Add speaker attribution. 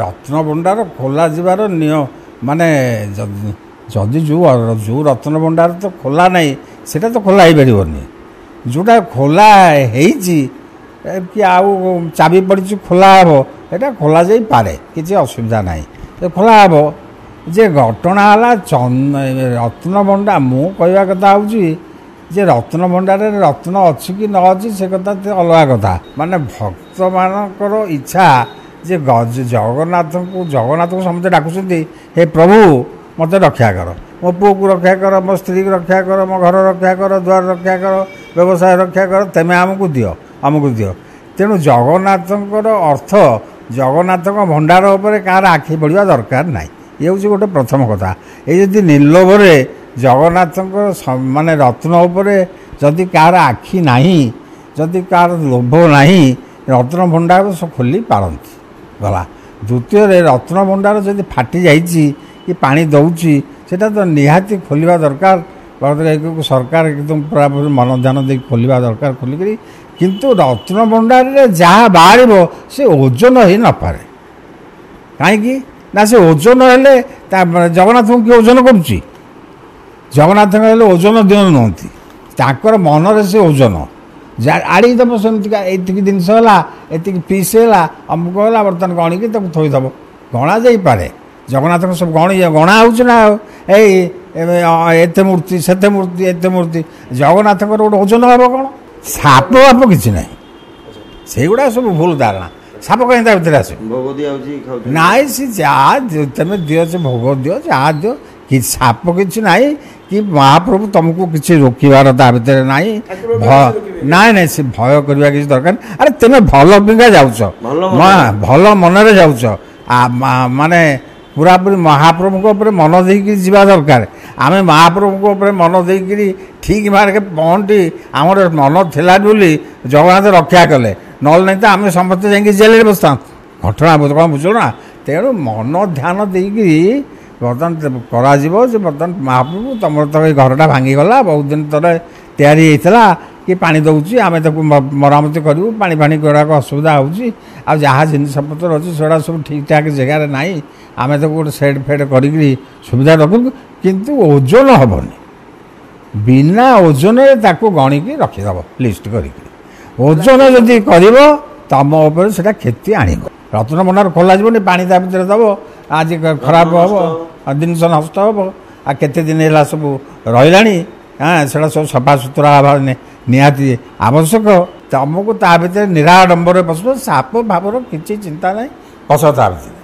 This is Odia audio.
Speaker 1: ରତ୍ନଭଣ୍ଡାର ଖୋଲା ଯିବାର ମାନେ ଯଦି ଯେଉଁ ରତ୍ନଭଣ୍ଡାର ତ ଖୋଲା ନାହିଁ ସେଇଟା ତ ଖୋଲା ହେଇପାରିବନି। ଯେଉଁଟା ଖୋଲା ହେଇଛି କି ଆଉ ଚାବି ପଡ଼ିଛି ଖୋଲା ହେବ, ଏଇଟା ଖୋଲା ଯାଇପାରେ, କିଛି ଅସୁବିଧା ନାହିଁ, ଖୋଲା ହେବ। ଯେ ଘଟଣା ହେଲା ରତ୍ନଭଣ୍ଡା, ମୁଁ କହିବା କଥା ହେଉଛି ଯେ ରତ୍ନଭଣ୍ଡାରରେ ରତ୍ନ ଅଛି କି ନ ଅଛି ସେ କଥା ଅଲଗା କଥା। ମାନେ ଭକ୍ତମାନଙ୍କର ଇଚ୍ଛା ଯେ ଜଗନ୍ନାଥଙ୍କୁ ସମସ୍ତେ ଡାକୁଛନ୍ତି, ହେ ପ୍ରଭୁ ମୋତେ ରକ୍ଷା କର, ମୋ ପୁଅକୁ ରକ୍ଷା କର, ମୋ ସ୍ତ୍ରୀକୁ ରକ୍ଷା କର, ମୋ ଘର ରକ୍ଷା କର, ଦ୍ୱାର ରକ୍ଷା କର, ବ୍ୟବସାୟ ରକ୍ଷା କର, ତେମେ ଆମକୁ ଦିଅ। ତେଣୁ ଜଗନ୍ନାଥଙ୍କର ଅର୍ଥ ଜଗନ୍ନାଥଙ୍କ ଭଣ୍ଡାର ଉପରେ କାହାର ଆଖି ପଡ଼ିବା ଦରକାର ନାହିଁ। ଇଏ ହେଉଛି ଗୋଟେ ପ୍ରଥମ କଥା। ଏଇ ଯଦି ନିର୍ଲୋଭରେ ଜଗନ୍ନାଥଙ୍କର ମାନେ ରତ୍ନ ଉପରେ ଯଦି କାହାର ଆଖି ନାହିଁ, ଯଦି କାହାର ଲୋଭ ନାହିଁ, ରତ୍ନ ଭଣ୍ଡାର ଖୋଲି ପାରନ୍ତି ଗଲା। ଦ୍ୱିତୀୟରେ ରତ୍ନ ଭଣ୍ଡାର ଯଦି ଫାଟି ଯାଇଛି କି ପାଣି ଦେଉଛି, ସେଇଟା ତ ନିହାତି ଖୋଲିବା ଦରକାର। ସରକାର କିନ୍ତୁ ପୁରାପୁରି ମନ ଧ୍ୟାନ ଦେଇକି ଖୋଲିବା ଦରକାର, ଖୋଲିକରି। କିନ୍ତୁ ରତ୍ନ ଭଣ୍ଡାରରେ ଯାହା ବାହାରିବ ସେ ଓଜନ ହେଇନପାରେ। କାହିଁକି ନା ସେ ଓଜନ ହେଲେ ଜଗନ୍ନାଥଙ୍କୁ କିଏ ଓଜନ କରୁଛି? ଜଗନ୍ନାଥଙ୍କ ହେଲେ ଓଜନ ଦିଅନ୍ତି, ତାଙ୍କର ମନରେ ସେ ଓଜନ ଆଡ଼ିକି ଦେବ। ସେମିତିକା ଏତିକି ଜିନିଷ ହେଲା, ଏତିକି ପିସ୍ ହେଲା, ଅମୁକ ହେଲା, ବର୍ତ୍ତମାନ ଗଣିକି ତାକୁ ଥୋଇଦେବ। ଗଣା ଯାଇପାରେ। ଜଗନ୍ନାଥଙ୍କ ସବୁ ଗଣା ହେଉଛି ନା ଆଉ, ଏଇ ଏତେ ମୂର୍ତ୍ତି, ସେତେ ମୂର୍ତ୍ତି, ଏତେ ମୂର୍ତ୍ତି। ଜଗନ୍ନାଥଙ୍କର ଗୋଟେ ଓଜନ ହେବ କ'ଣ? ସାପ ବାପ କିଛି ନାହିଁ, ସେଇଗୁଡ଼ା ସବୁ ଭୁଲ ଧାରଣା। ସାପ କାହିଁ ତା ଭିତରେ ଆସିବ? ନାଇଁ, ସେ ଯାହା ତମେ ଦିଅ, ସେ ଭୋଗ ଦିଅ, ଯାହା ଦିଅ, କିଛି ସାପ କିଛି ନାହିଁ। କି ମହାପ୍ରଭୁ ତମକୁ କିଛି ରୋକିବାର ତା ଭିତରେ ନାହିଁ। ନାଇଁ, ସେ ଭୟ କରିବା କିଛି ଦରକାର ନାହିଁ। ଆରେ ତମେ ଭଲ ପିଙ୍ଗା ଯାଉଛ, ଭଲ ମନରେ ଯାଉଛ, ମାନେ ପୁରାପୁରି ମହାପ୍ରଭୁଙ୍କ ଉପରେ ମନ ଦେଇକି ଯିବା ଦରକାର। ଆମେ ମହାପ୍ରଭୁଙ୍କ ଉପରେ ମନ ଦେଇକରି ଠିକ୍ ମାର୍ଗରେ ପହଞ୍ଚି ଆମର ମନ ଥିଲା ବୋଲି ଜଗନ୍ନାଥ ରକ୍ଷା କଲେ, ନହେଲେ ନାହିଁ ତ ଆମେ ସମସ୍ତେ ଯାଇକି ଜେଲରେ ବସିଥାନ୍ତୁ। ଘଟଣା କ'ଣ ବୁଝୁଛ ନା? ତେଣୁ ମନ ଧ୍ୟାନ ଦେଇକରି ବର୍ତ୍ତମାନ କରାଯିବ ଯେ ବର୍ତ୍ତମାନ ମହାପ୍ରଭୁ ତୁମର ତ ଏଇ ଘରଟା ଭାଙ୍ଗିଗଲା, ବହୁତ ଦିନ ତଳେ ତିଆରି ହେଇଥିଲା, କି ପାଣି ଦେଉଛି, ଆମେ ତାକୁ ମରାମତି କରିବୁ, ପାଣି ଗୁଡ଼ାକ ଅସୁବିଧା ହେଉଛି, ଆଉ ଯାହା ଜିନିଷପତ୍ର ଅଛି ସେଗୁଡ଼ା ସବୁ ଠିକ୍ଠାକ୍ ଜାଗାରେ ନାହିଁ, ଆମେ ତାକୁ ଗୋଟେ ସେଡ଼୍ କରିକିରି ସୁବିଧା ରଖିବୁ। କିନ୍ତୁ ଓଜନ ହେବନି, ବିନା ଓଜନରେ ତାକୁ ଗଣିକି ରଖିଦେବ ଲିଷ୍ଟ କରିକି। ଓଜନ ଯଦି କରିବ ତମ ଉପରେ ସେଇଟା କ୍ଷତି ଆଣିବ। ରତ୍ନଭଣ୍ଡାର ଖୋଲାଯିବନି, ପାଣି ତା ଭିତରେ ଦେବ, ଆଜି ଖରାପ ହେବ, ଜିନିଷ ନଷ୍ଟ ହେବ, ଆଉ କେତେ ଦିନ ହେଲା ସବୁ ରହିଲାଣି। ସେଇଟା ସବୁ ସଫାସୁତୁରା ହେବା ନିହାତି ଆବଶ୍ୟକ। ତମକୁ ତା ଭିତରେ ନିରାଡମ୍ବରରେ ବସିବ, ସାପ ଭାବର କିଛି ଚିନ୍ତା ନାହିଁ, ବସ ତା ଭିତରେ।